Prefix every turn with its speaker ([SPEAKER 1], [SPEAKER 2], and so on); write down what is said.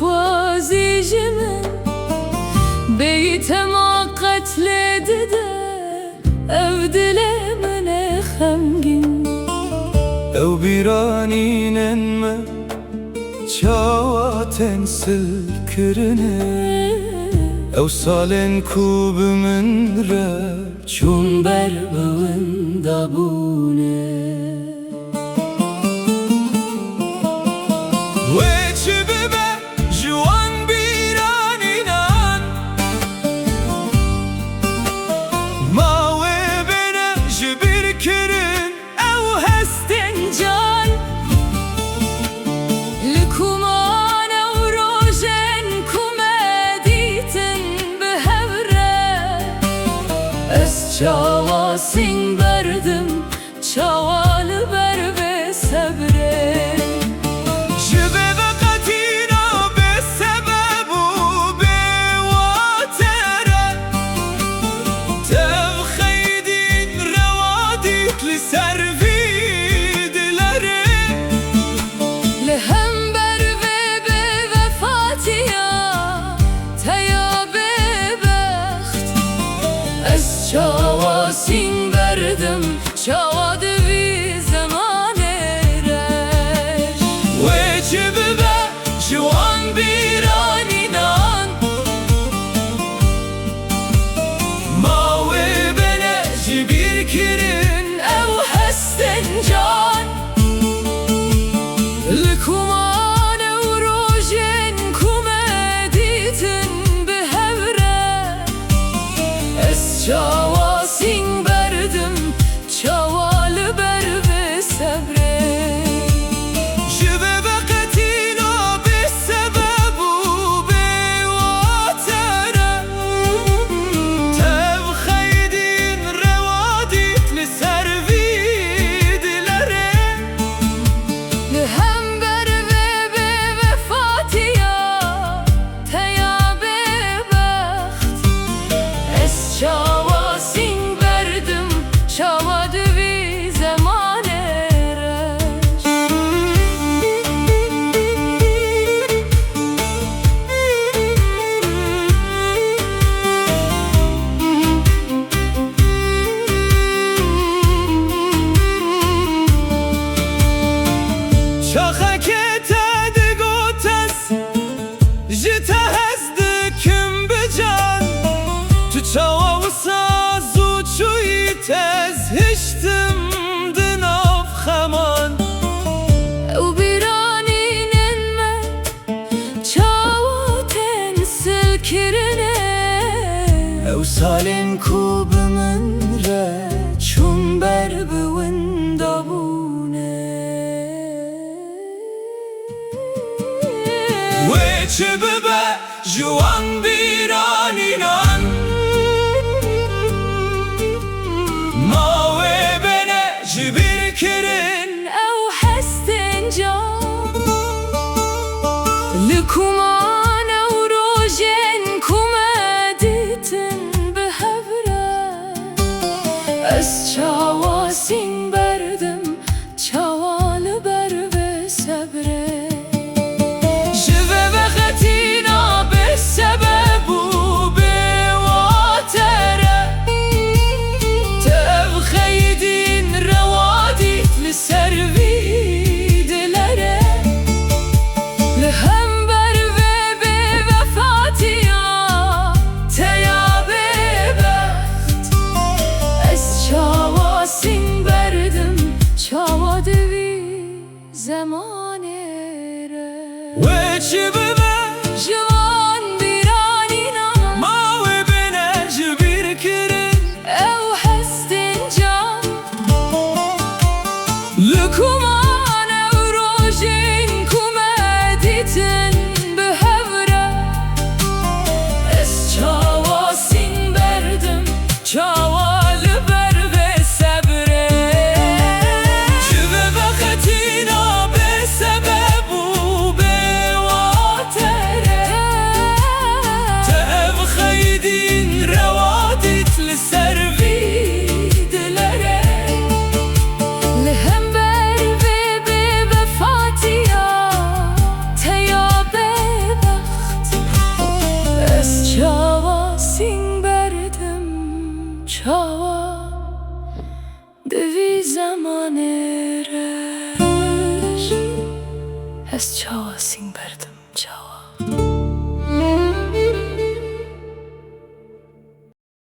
[SPEAKER 1] خوازی جمن بیتم قتل دده او دل من خمگین
[SPEAKER 2] او بیرانینن ما çavaten sılkırını او سالن کوبمن را
[SPEAKER 1] چون بر بوندابونه
[SPEAKER 2] وچبه جوان بیرانینان ما و بنا جبر کرن
[SPEAKER 1] او هستن جان لکومان او روژن کومدیتن به هوره از çavasın verdim çavalı ber ve sebre çavasın verdim çava devi zamane reş
[SPEAKER 2] وچبه جوان بیرانینان ما و بنا جبر کرن
[SPEAKER 1] او هستن جان لکومان او روژن کومدیتن به هوره از çavasın verdim çavalı ber ve sebre
[SPEAKER 2] جبه قتینا به سبب و به واتره تب خیدین روادیت لسر ویدلره
[SPEAKER 1] هم بر ve be vefatiya teya bebaxt es çavasın verdim çava devi zamane reş
[SPEAKER 2] شاخکت دگوتس جتا هزدکم بجان تو çava و saz و çuy tez hiştim dinav xaman
[SPEAKER 1] او بیرانینن من çavaten sılkırını
[SPEAKER 2] او سالن کوبمن را
[SPEAKER 1] چون بر بوندابونه
[SPEAKER 2] وچبه جوان بیرانینان ما و بنا جبر کرن
[SPEAKER 1] او هستن جان لکومان او روژن کومدیتن به هوره از çavasın verdim çavalı ber ve sebre
[SPEAKER 2] جبه قتینا به سبب و به واتره تب خیدین روادیت لسر ویدلره
[SPEAKER 1] هم بر ve be vefatiya teya bebaxt es çavasın verdim çava devi zamane reş
[SPEAKER 2] وچبه
[SPEAKER 1] جوان بیرانینان
[SPEAKER 2] ما و بنا جبر کرن
[SPEAKER 1] او هستن جان
[SPEAKER 2] لکومان
[SPEAKER 1] او روژن کومدیتن به هوره از çavasın verdim çavalı ber ve sebre
[SPEAKER 2] جبه قتینا به
[SPEAKER 1] Devi zamanı ez çava sin berdem